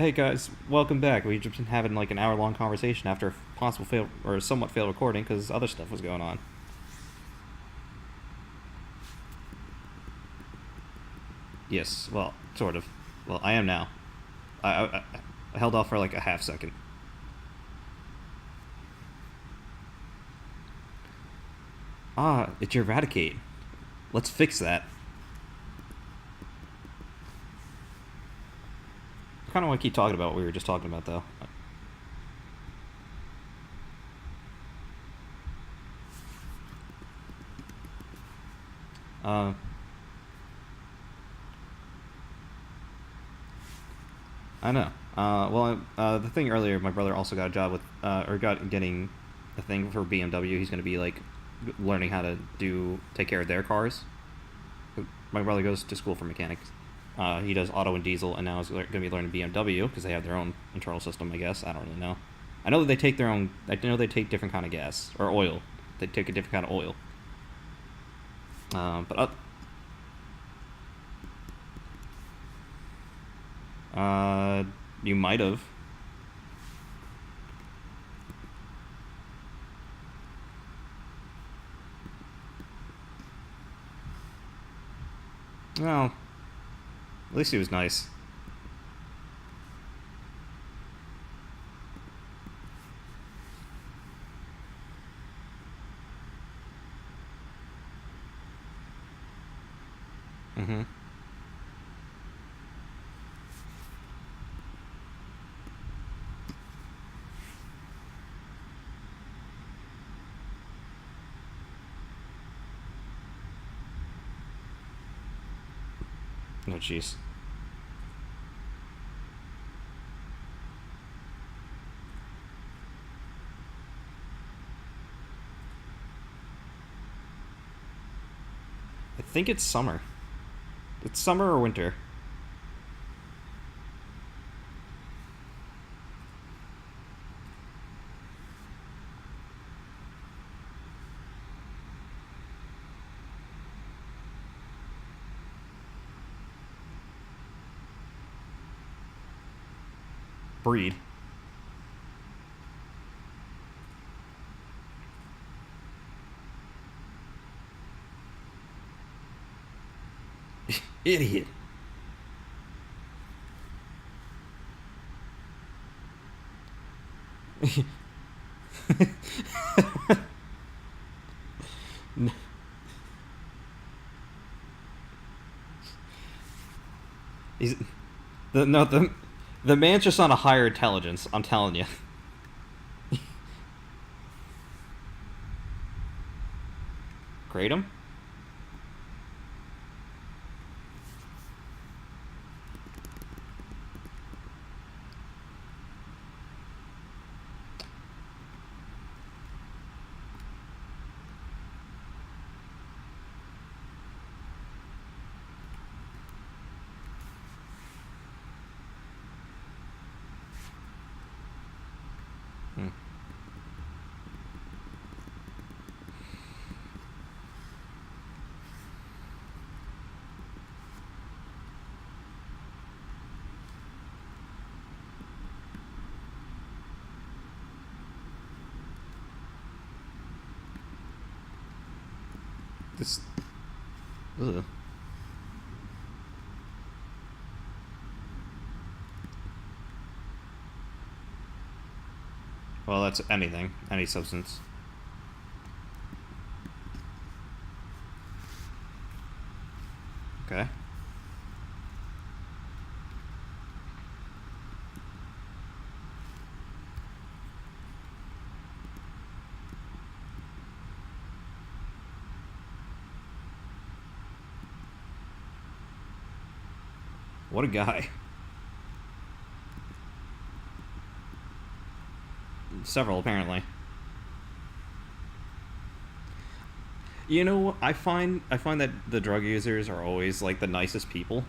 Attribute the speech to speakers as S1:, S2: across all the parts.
S1: Hey guys, welcome back. We've just been having like an hour-long conversation after a possible fail or somewhat failed recording because other stuff was going on. Yes, well, sort of. Well, I am now. I held off for like a half second. Ah, it's your Eradicate. Let's fix that. I kind of want to keep talking about what we were just talking about though. Uh, I know. The thing earlier, my brother also got a job with, or got getting a thing for BMW. He's going to be like learning how to take care of their cars. My brother goes to school for mechanics. He does auto and diesel, and now he's going to be learning BMW because they have their own internal system. I guess I don't really know. I know that they take their own. I know they take different kind of gas or oil. They take a different kind of oil. But you might have. Well, at least he was nice. Mm-hmm. Oh, jeez. I think it's summer. It's summer or winter. Breed. Idiot. He's the no the man's just on a higher intelligence. I'm telling you. Kratom? Hmm. This. Ugh. Well, that's anything, any substance. Okay. What a guy. Several apparently. You know, I find that the drug users are always like the nicest people.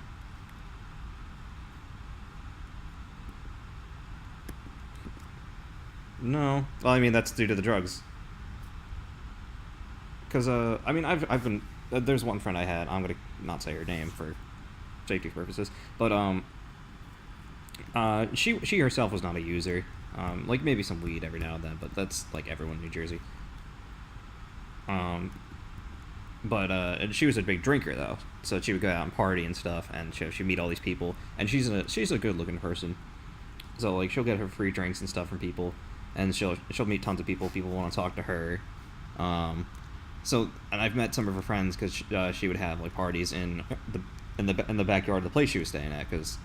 S1: No, well, I mean that's due to the drugs. Because I mean I've been there's one friend I had. I'm gonna not say her name for safety purposes, but She herself was not a user. Like maybe some weed every now and then, but that's like everyone in New Jersey. Um, but and she was a big drinker though, so she would go out and party and stuff, and she'd meet all these people, and she's a good looking person, so like she'll get her free drinks and stuff from people, and she'll meet tons of people. People want to talk to her. Um, so and I've met some of her friends because she would have like parties in the backyard of the place she was staying at because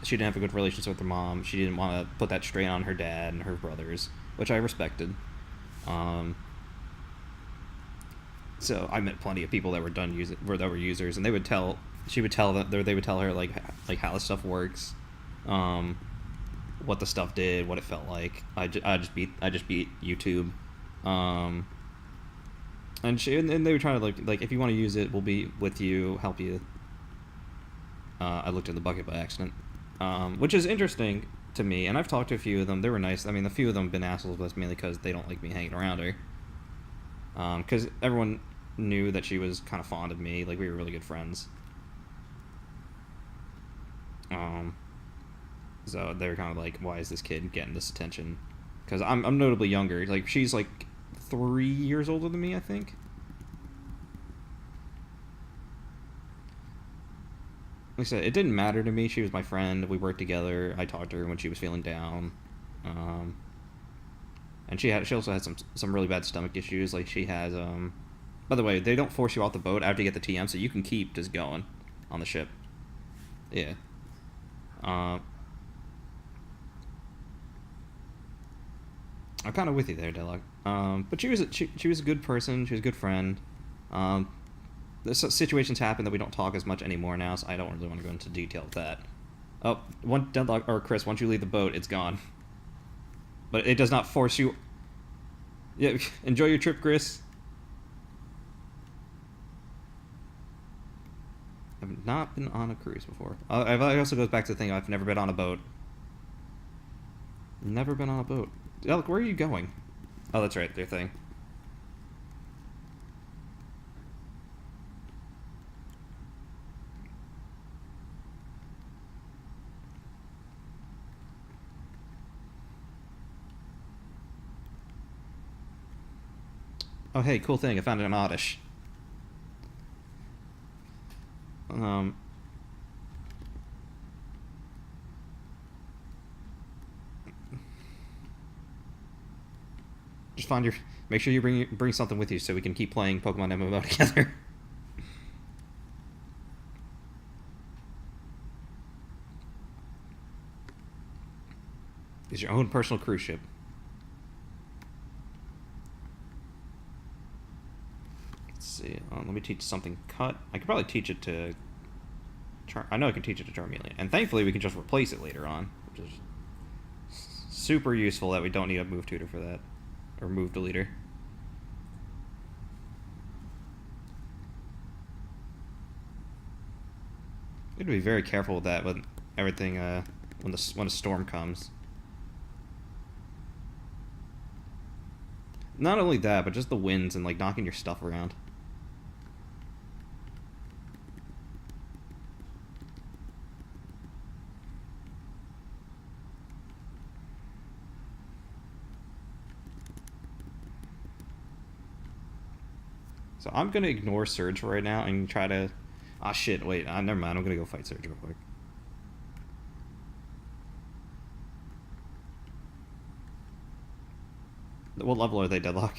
S1: she didn't have a good relationship with her mom. She didn't want to put that strain on her dad and her brothers, which I respected. Um, so I met plenty of people that were users, and she would tell them they would tell her like how the stuff works, um, what the stuff did, what it felt like. I just beat YouTube, um, and they were trying to like if you want to use it, we'll be with you, help you. I looked in the bucket by accident, which is interesting to me. And I've talked to a few of them. They were nice. I mean, a few of them have been assholes, but that's mainly because they don't like me hanging around her. Because everyone knew that she was kind of fond of me. Like we were really good friends. Um, so they were kind of like, "Why is this kid getting this attention?" Because I'm notably younger. Like she's like 3 years older than me, I think. Like I said, it didn't matter to me. She was my friend. We worked together. I talked to her when she was feeling down. Um, and she also had some really bad stomach issues. Like she has By the way, they don't force you off the boat after you get the TM, so you can keep just going on the ship. Yeah. Uh, I'm kind of with you there, Deluxe. But she was a good person. She was a good friend. Um, Situations happen that we don't talk as much anymore now, so I don't really want to go into detail with that. Oh, one Deadlock or Chris, once you leave the boat, it's gone. But it does not force you. Yeah, enjoy your trip, Chris. I've not been on a cruise before. It also goes back to the thing I've never been on a boat. Never been on a boat. Look, where are you going? Oh, that's right, their thing. Oh, hey, cool thing. I found an oddish. Um, just find your. Make sure you bring something with you so we can keep playing Pokemon MMO together. It's your own personal cruise ship. Let's see. Let me teach something cut. I could probably teach it to. I know I can teach it to Charmeleon, and thankfully we can just replace it later on, which is super useful that we don't need a move tutor for that, or move deleter. We have to be very careful with that when everything when a storm comes. Not only that, but just the winds and like knocking your stuff around. So I'm gonna ignore Surge for right now and try to. Ah shit! Wait, never mind. I'm gonna go fight Surge real quick. What level are they, Deadlock?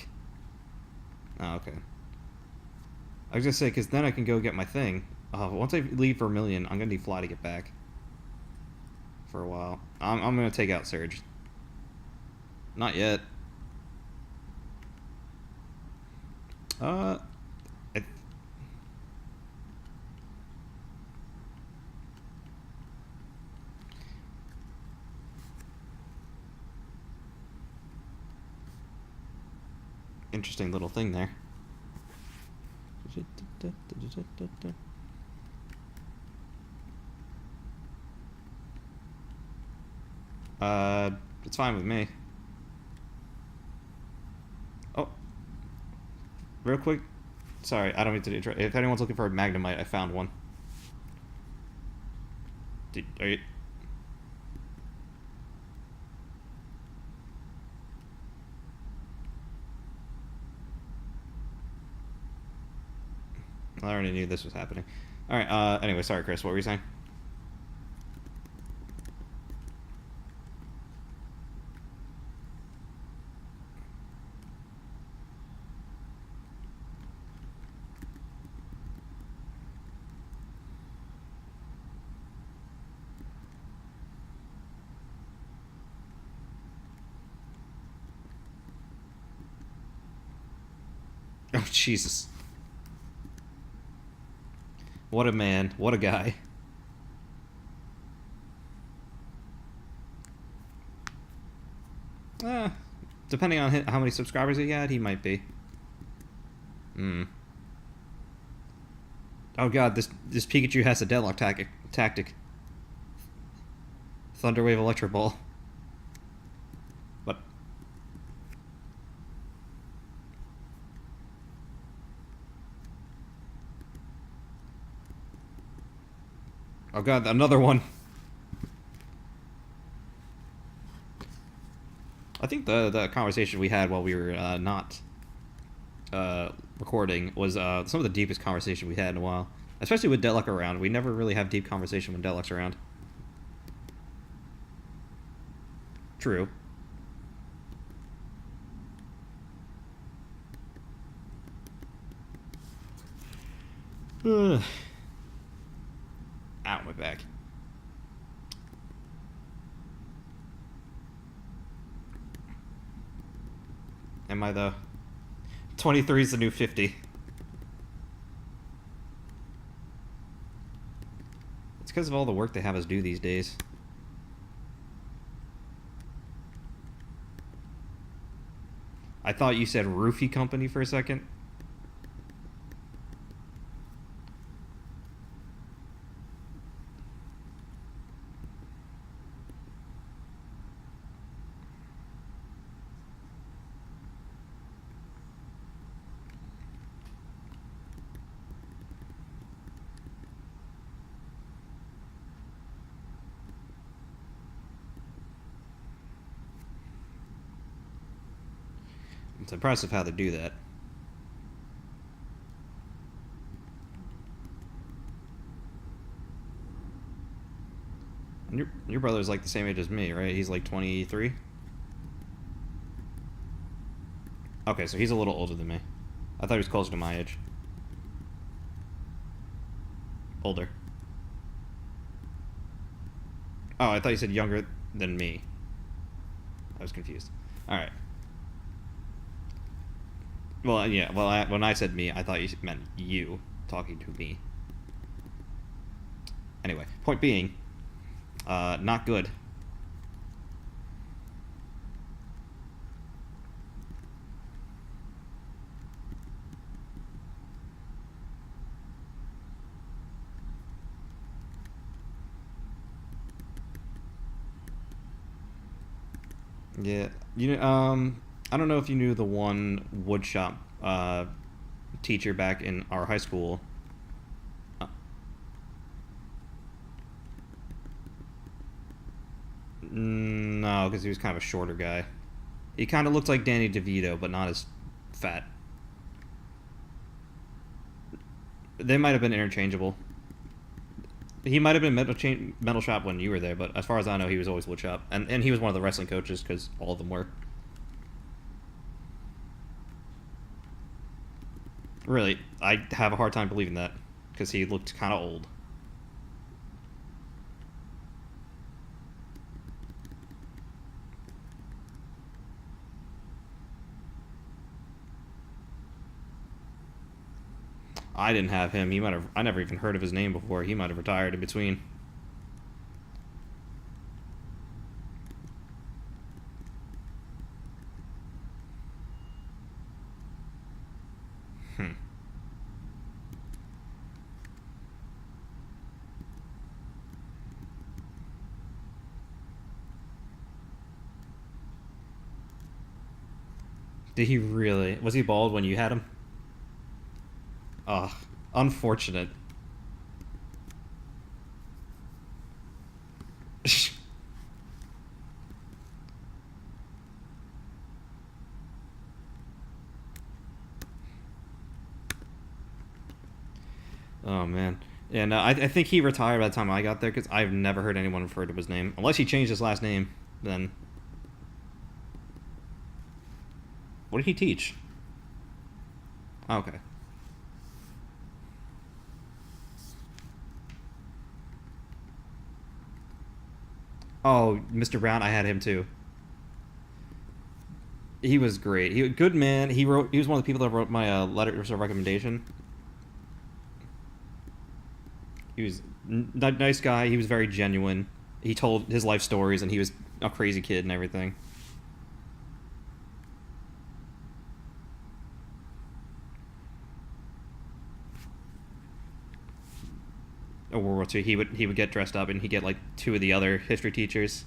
S1: Oh, okay. I was gonna say, because then I can go get my thing. Once I leave Vermilion, I'm gonna need Fly to get back. For a while. I'm gonna take out Surge. Not yet. I, interesting little thing there. It's fine with me. Oh, real quick. Sorry, I don't mean to interrupt. If anyone's looking for a Magnemite, I found one. Are you? I already knew this was happening. All right. Anyway, sorry, Chris. What were you saying? Oh Jesus! What a man! What a guy! Uh, Depending on how many subscribers he had, he might be. Hmm. Oh god, this Pikachu has a deadlock tactic. Thunderwave Electro Ball. But oh god, another one. I think the conversation we had while we were not recording was some of the deepest conversation we had in a while. Especially with Deadlock around. We never really have deep conversation when Deadlock's around. True. Ow, my back. Am I though? 23 is the new 50. It's because of all the work they have us do these days. I thought you said roofie company for a second. It's impressive how they do that. And your brother's like the same age as me, right? He's like 23? Okay, so he's a little older than me. I thought he was closer to my age. Older. Oh, I thought you said younger than me. I was confused. Alright. Well, yeah, well, when I said me, I thought you meant you talking to me. Anyway, point being, not good. Yeah, I don't know if you knew the one woodshop teacher back in our high school. Uh, no, because he was kind of a shorter guy. He kind of looked like Danny DeVito, but not as fat. They might have been interchangeable. He might have been metal shop when you were there, but as far as I know, he was always woodshop, and he was one of the wrestling coaches because all of them were. Really, I have a hard time believing that because he looked kind of old. I didn't have him. He might have. I never even heard of his name before. He might have retired in between. Hmm. Did he really? Was he bald when you had him? Ugh, unfortunate. Oh man. And I think he retired by the time I got there because I've never heard anyone refer to his name unless he changed his last name. Then what did he teach? Oh, okay. Oh, Mr. Brown, I had him too. He was great. He good man. He wrote. He was one of the people that wrote my letters of recommendation. He was nice guy. He was very genuine. He told his life stories, and he was a crazy kid and everything. World War II, he would get dressed up, and he'd get like two of the other history teachers.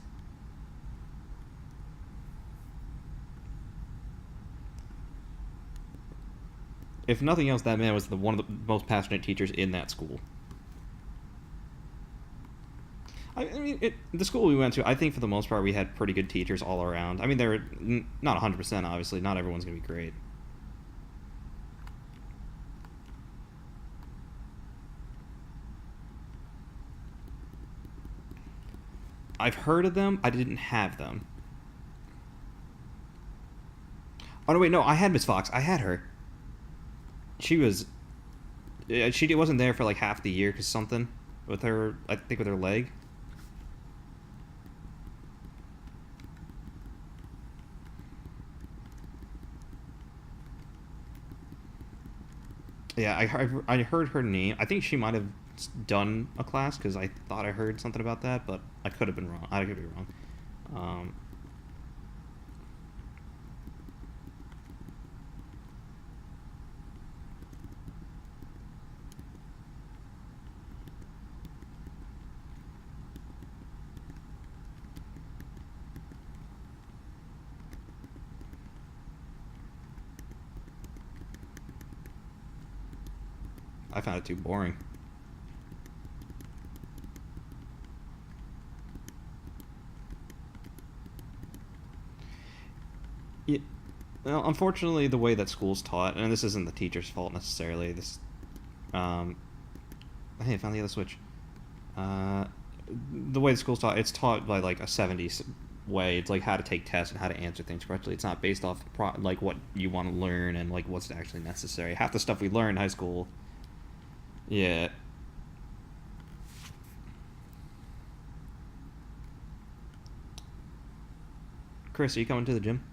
S1: If nothing else, that man was one of the most passionate teachers in that school. I mean, the school we went to, I think for the most part, we had pretty good teachers all around. I mean, they're not 100%, obviously. Not everyone's going to be great. I've heard of them. I didn't have them. Oh, no, wait, no. I had Miss Fox. I had her. She was. She wasn't there for like half the year because something with her, I think with her leg. Yeah, I heard her name. I think she might have done a class because I thought I heard something about that, but I could have been wrong. I could be wrong. Um, I found it too boring. Yeah, well, unfortunately, the way that school's taught, and this isn't the teacher's fault necessarily. Um, hey, I found the other switch. Uh, the way the school's taught, it's taught by like a '70s way. It's like how to take tests and how to answer things correctly. It's not based off like what you want to learn and like what's actually necessary. Half the stuff we learn in high school, yeah. Chris, are you coming to the gym?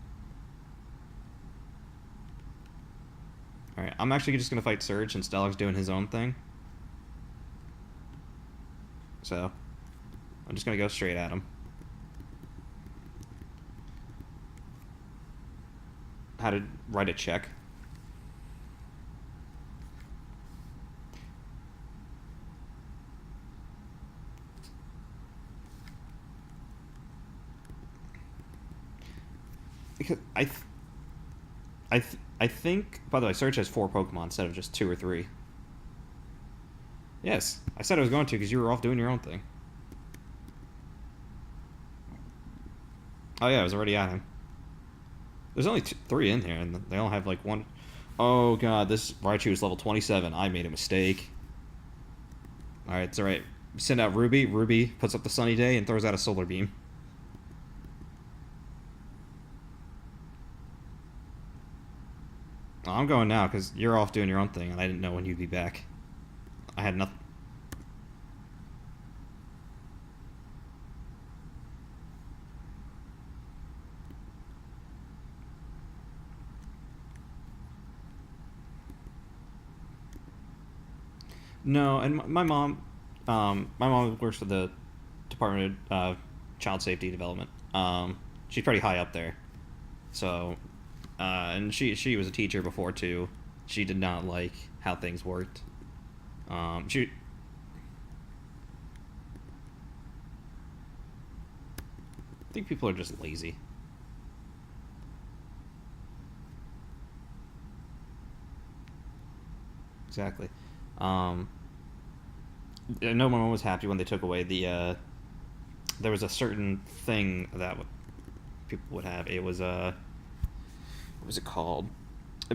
S1: All right, I'm actually just gonna fight Surge since Stellar's doing his own thing. So I'm just gonna go straight at him. How to write a check. Because I think. By the way, Surge has four Pokemon instead of just two or three. Yes, I said I was going to because you were off doing your own thing. Oh yeah, I was already at him. There's only three in here, and they all have like one. Oh god, this Raichu is level 27. I made a mistake. All right, it's all right. Send out Ruby. Ruby puts up the sunny day and throws out a solar beam. Oh, I'm going now because you're off doing your own thing, and I didn't know when you'd be back. I had nothing. No, and my mom works for the Department of Child Safety Development. She's pretty high up there. So, and she was a teacher before too. She did not like how things worked. She I think people are just lazy. Exactly. Um, I know my mom was happy when they took away the. There was a certain thing that people would have. It was what was it called?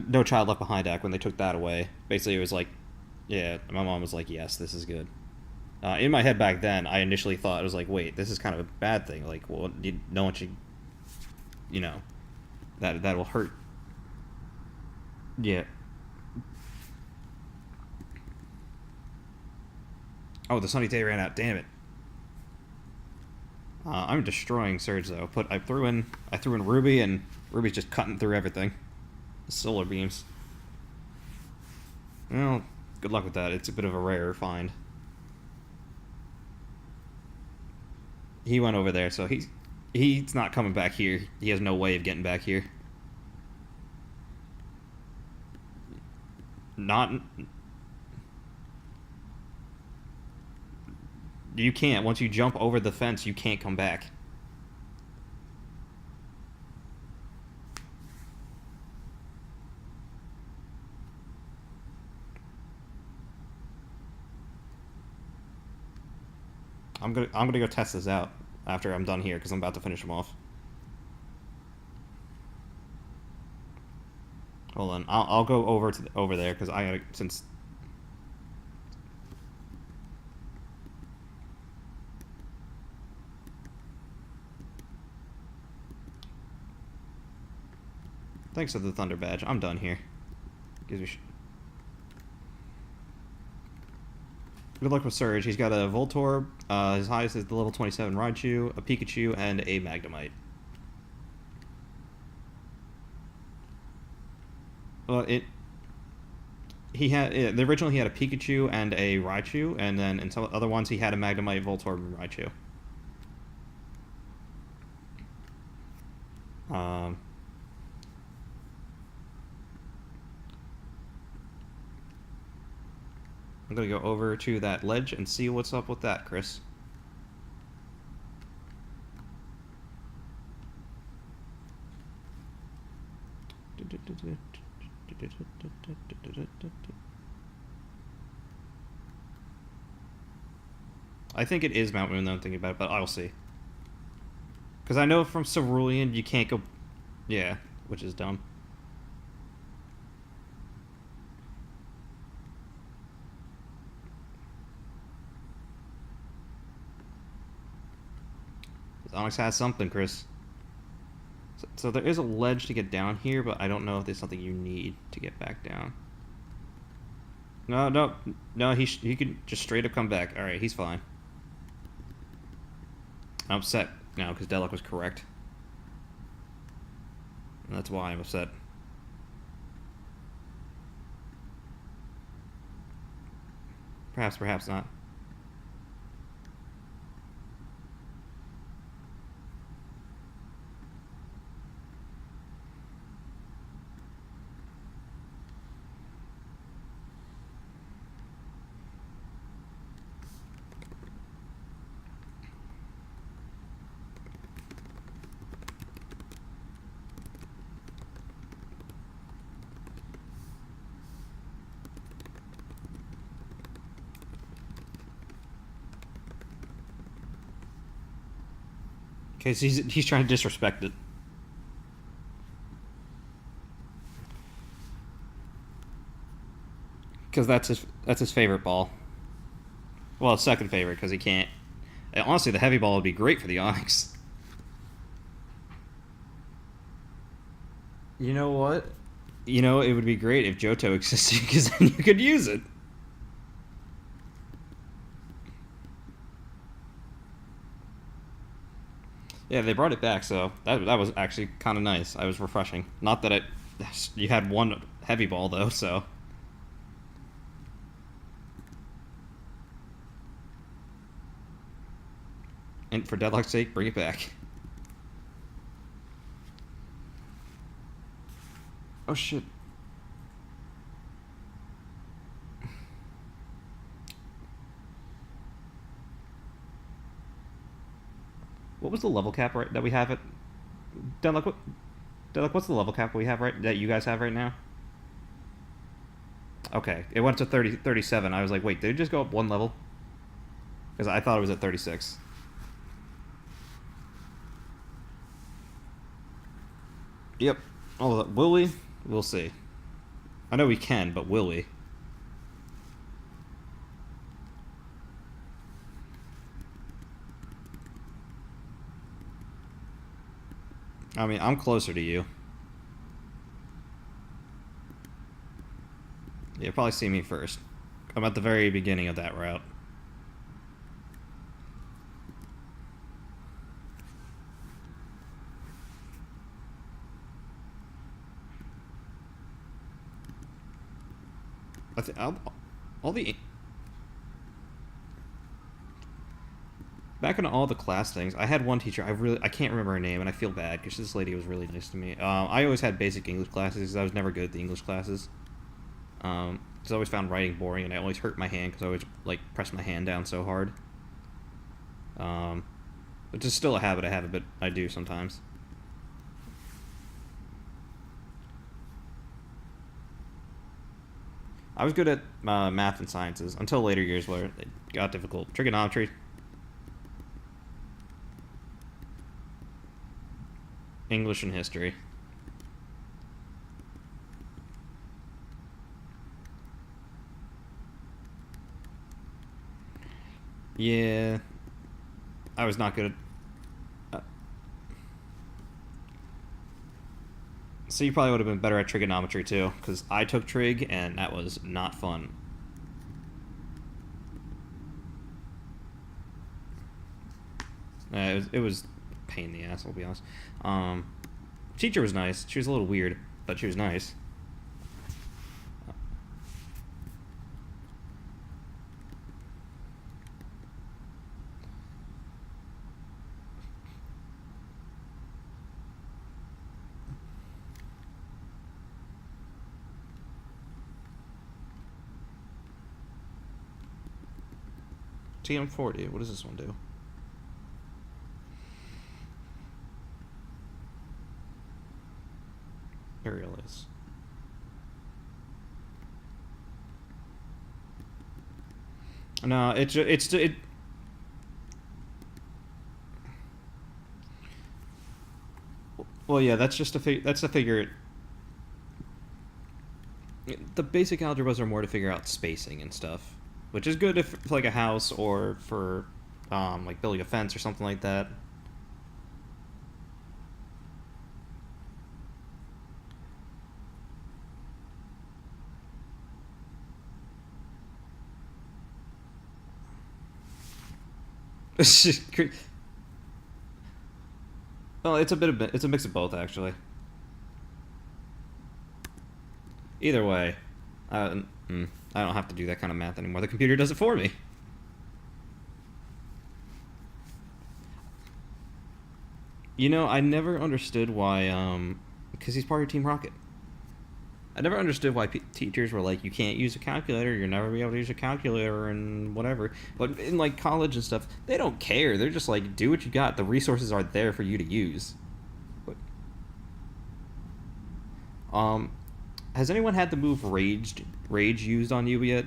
S1: No Child Left Behind Act. When they took that away, basically it was like Yeah, my mom was like, yes, this is good. In my head back then, I initially thought, I was like, wait, this is kind of a bad thing. Like, well, no one should, you know, that will hurt. Yeah. Oh, the sunny day ran out. Damn it. I'm destroying Surge though. I threw in Ruby, and Ruby's just cutting through everything. Solar beams. Well, good luck with that. It's a bit of a rare find. He went over there, so he's not coming back here. He has no way of getting back here. Not. You can't. Once you jump over the fence, you can't come back. I'm gonna go test this out after I'm done here because I'm about to finish them off. Hold on. I'll go over there because I gotta since. Thanks to the Thunder Badge, I'm done here. Gives me. Good luck with Surge. He's got a Voltorb. His highest is the level 27 Raichu, a Pikachu, and a Magnemite. Well, originally he had a Pikachu and a Raichu, and then in some other ones he had a Magnemite, Voltorb, and Raichu. Um, I'm gonna go over to that ledge and see what's up with that, Chris. I think it is Mount Moon, though I'm thinking about it, but I'll see. Because I know from Cerulean you can't go... Yeah, which is dumb. Onyx has something, Chris. So there is a ledge to get down here, but I don't know if there's something you need to get back down. No, he could just straight up come back. Alright, he's fine. I'm upset now because Deluxe was correct. And that's why I'm upset. Perhaps, perhaps not. Okay, so he's trying to disrespect it. Because that's his favorite ball. Well, second favorite because he can't. Honestly, the heavy ball would be great for the Onyx. You know what? You know, it would be great if Johto existed because then you could use it. Yeah, they brought it back, so that was actually kind of nice. I was refreshing. Not that you had one heavy ball though, so. And for Deadlock's sake, bring it back. Oh shit. What was the level cap that we have at Deadlock? What's the level cap we have that you guys have right now? Okay, it went to 37. I was like, wait, did it just go up one level? Because I thought it was at 36. Yep. Oh, will we? We'll see. I know we can, but will we? I mean, I'm closer to you. You'll probably see me first. I'm at the very beginning of that route. I think all the back in all the class things, I had one teacher. I can't remember her name, and I feel bad because this lady was really nice to me. I always had basic English classes because I was never good at the English classes. Because I always found writing boring, and I always hurt my hand because I always like press my hand down so hard. Which is still a habit I have, but I do sometimes. I was good at math and sciences until later years where it got difficult. Trigonometry, English, and history. Yeah, I was not good at. So you probably would have been better at trigonometry too, because I took trig and that was not fun. It was a pain in the ass. I'll be honest. Um, Teacher was nice. She was a little weird, but she was nice. TM40. What does this one do? Aerial is. No, it. Well, yeah, that's just that's a figure. The basic algebras are more to figure out spacing and stuff, which is good if for like a house or for like building a fence or something like that. Well, it's a mix of both actually. Either way, uh, I don't have to do that kind of math anymore. The computer does it for me. I never understood why because he's part of Team Rocket. I never understood why teachers were like, you can't use a calculator, you'll never be able to use a calculator and whatever. But in like college and stuff, they don't care. They're just like, do what you got. The resources are there for you to use. But, um, has anyone had the move rage used on you yet?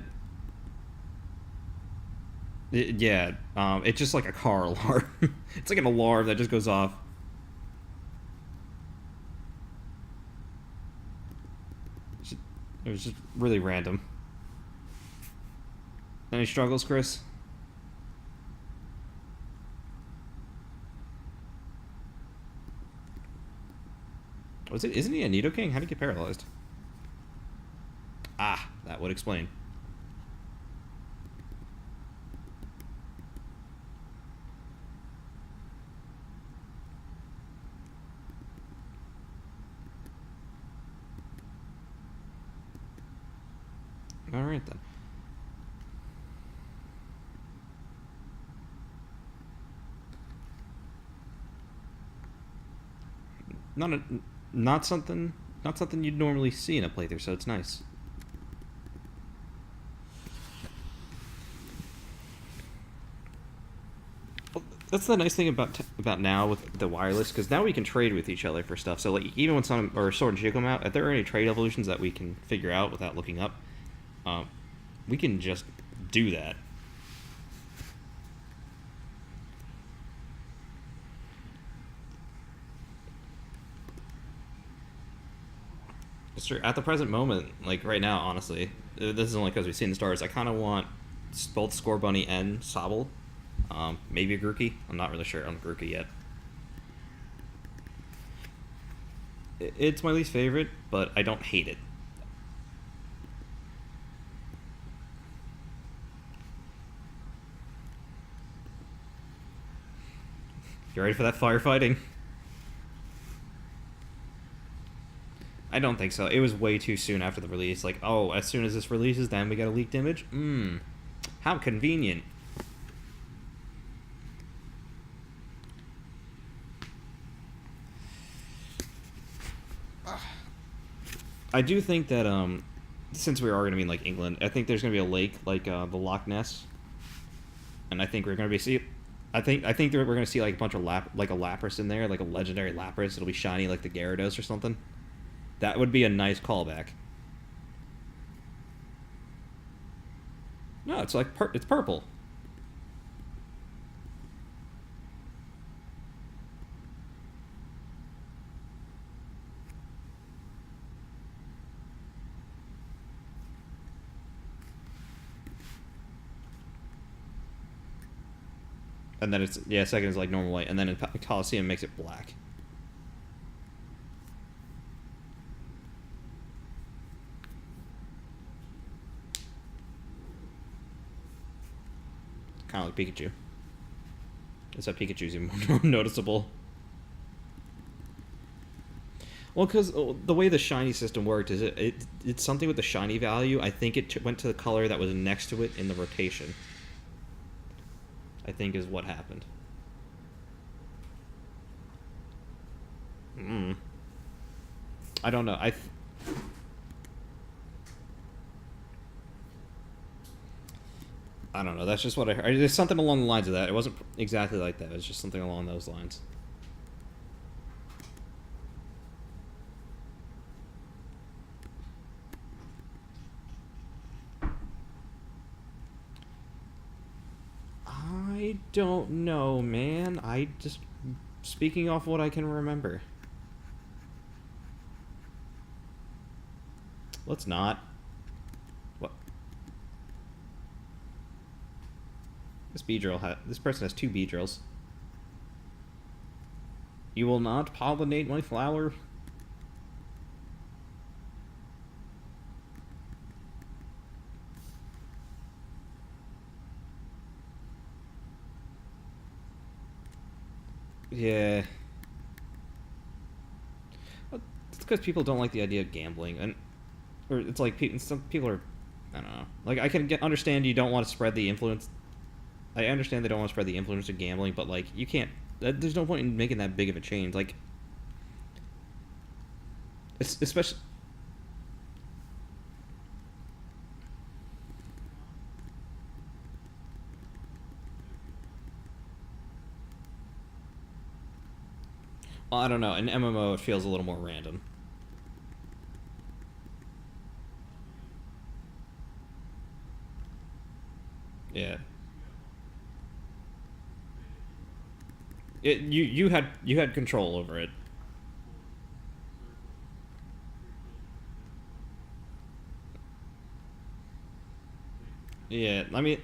S1: Yeah, it's just like a car alarm. It's like an alarm that just goes off. It was just really random. Any struggles, Chris? Isn't he a Nidoking? How did he get paralyzed? Ah, that would explain. All right then. Not a, not something you'd normally see in a playthrough, so it's nice. Well, that's the nice thing about now with the wireless, because now we can trade with each other for stuff. So like even when some or Sword and Shield come out, if there are any trade evolutions that we can figure out without looking up, um, we can just do that. It's true. At the present moment, like right now, honestly, this is only because we've seen the stars. I kind of want both Scorbunny and Sobble. Maybe a Grookey. I'm not really sure on Grookey yet. It's my least favorite, but I don't hate it. You ready for that firefighting? I don't think so. It was way too soon after the release. Like, oh, as soon as this releases, then we get a leaked image? How convenient. I do think that, since we are going to be in, like, England, I think there's going to be a lake, like, the Loch Ness. And I think we're going to be I think that we're going to see, like, a bunch of like a Lapras in there, like a legendary Lapras. It'll be shiny like the Gyarados or something. That would be a nice callback. No, it's like it's purple. And then it's yeah, second is like normal white, and then in Coliseum makes it black. Kind of like Pikachu. Except Pikachu's even more noticeable. Well, because the way the shiny system worked is it's something with the shiny value. I think it went to the color that was next to it in the rotation. I think is what happened. I don't know. I don't know. That's just what I heard. There's something along the lines of that. It wasn't exactly like that. It was just something along those lines. I don't know, man. I just speaking off what I can remember. Let's not. What? This person has two Beedrills. You will not pollinate my flower. Yeah. Well, it's because people don't like the idea of gambling, and or it's like some people are, I don't know. Like I can understand you don't want to spread the influence. I understand they don't want to spread the influence of gambling, but like you can't. There's no point in making that big of a change. Like, it's especially. Well, I don't know. In MMO, it feels a little more random. Yeah. You had control over it. Yeah, I mean,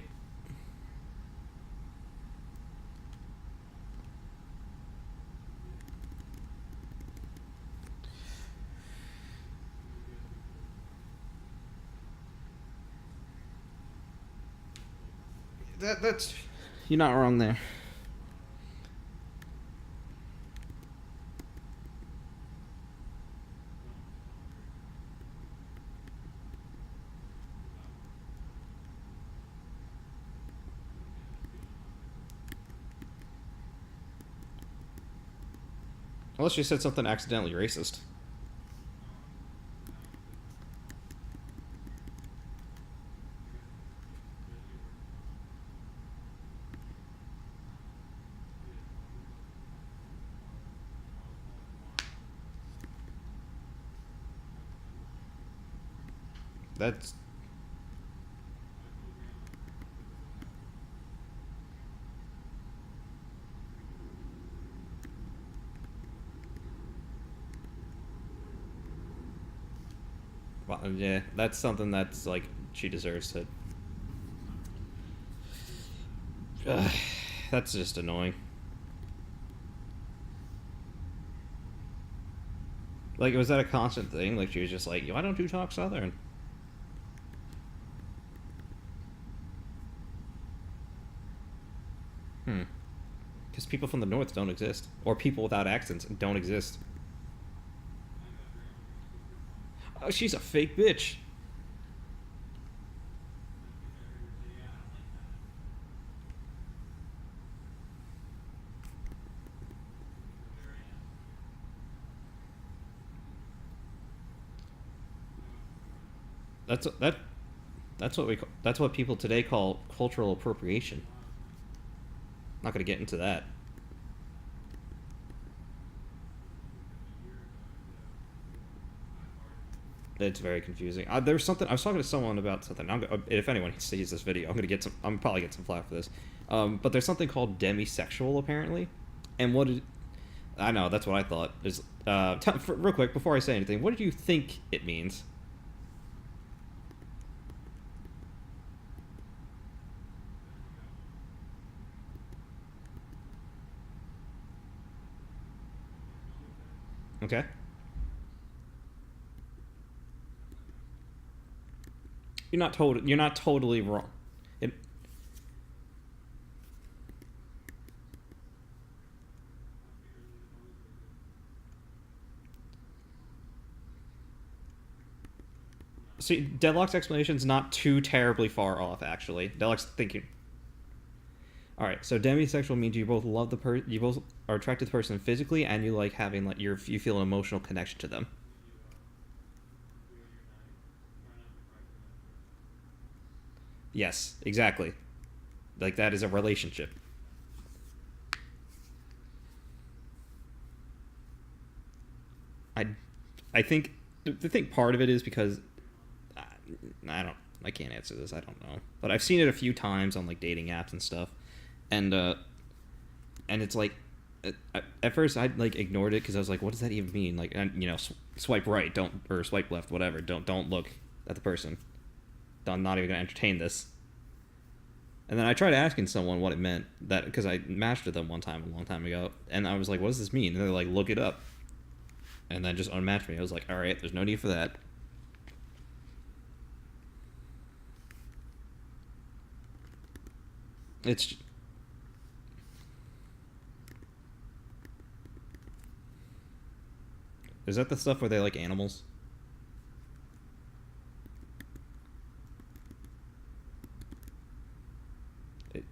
S1: that's you're not wrong there. Unless you said something accidentally racist. That's well, yeah, that's something that's like she deserves to. That's just annoying. Like, was that a constant thing? Like, she was just like, why don't you talk Southern? Hmm. Because people from the North don't exist. Or people without accents don't exist. Oh, she's a fake bitch. That's that. That's what people today call cultural appropriation. Not gonna get into that. It's very confusing. There's something I was talking to someone about something. If anyone sees this video, I'm gonna get some. I'm probably get some flack for this. But there's something called demisexual apparently, and I know that's what I thought. Is real quick before I say anything, what do you think it means? Okay, You're not totally wrong. It, See, Deadlock's explanation's not too terribly far off actually. Deadlock's thinking. All right, so demisexual means you both love you both are attracted to the person physically, and you like having you feel an emotional connection to them. Yes, exactly. Like that is a relationship. I I think the thing part of it is because I, I don't I can't answer this. I don't know, but I've seen it a few times on like dating apps and stuff, and it's like at first I like ignored it because I was like, what does that even mean? Like, and, swipe right, don't or swipe left, whatever. Don't look at the person. I'm not even gonna entertain this. And then I tried asking someone what it meant that because I matched with them one time a long time ago, and I was like, what does this mean? And they're like, look it up, and then just unmatched me. I was like, all right, there's no need for that. It's Is that the stuff where they like animals? It,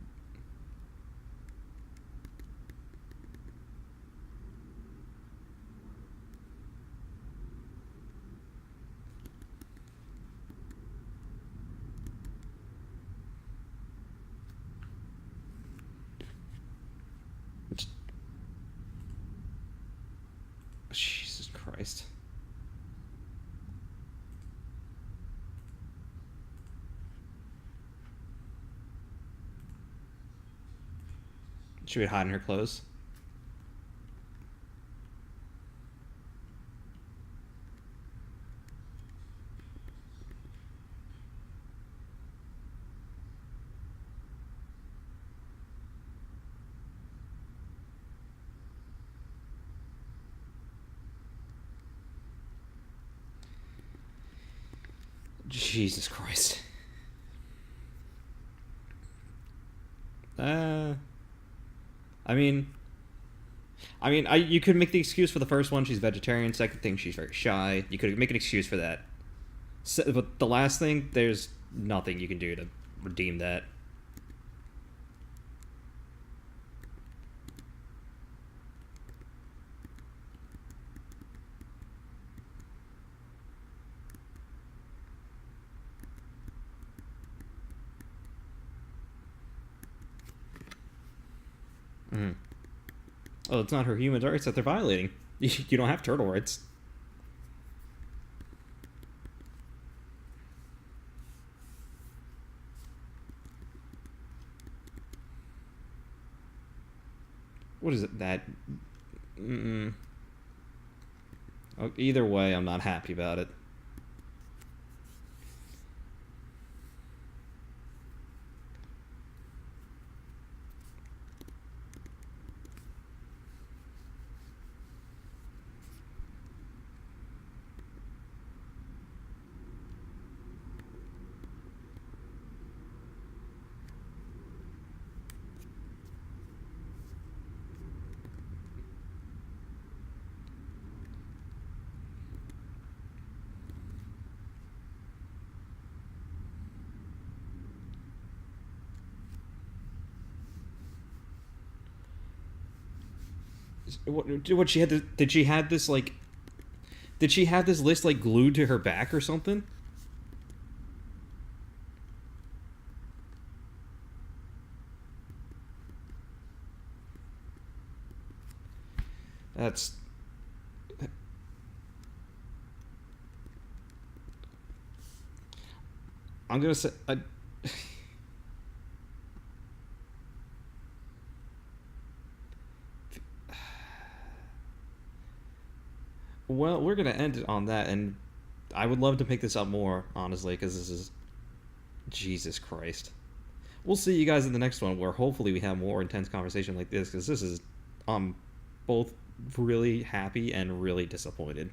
S1: it's, Jesus Christ. She would hide in her clothes. Jesus Christ. Uh, I mean, you could make the excuse for the first one. She's vegetarian. Second thing, she's very shy. You could make an excuse for that. But the last thing, there's nothing you can do to redeem that. Mm. Oh, it's not her human rights that they're violating. You don't have turtle rights. What is it that? Mm-mm. Oh, either way, I'm not happy about it. What she had? Did she had this like? Did she have this list like glued to her back or something? That's. I'm gonna say. Well, we're gonna end it on that, and I would love to pick this up more, honestly, because this is Jesus Christ. We'll see you guys in the next one, where hopefully we have more intense conversation like this, because this is both really happy and really disappointed.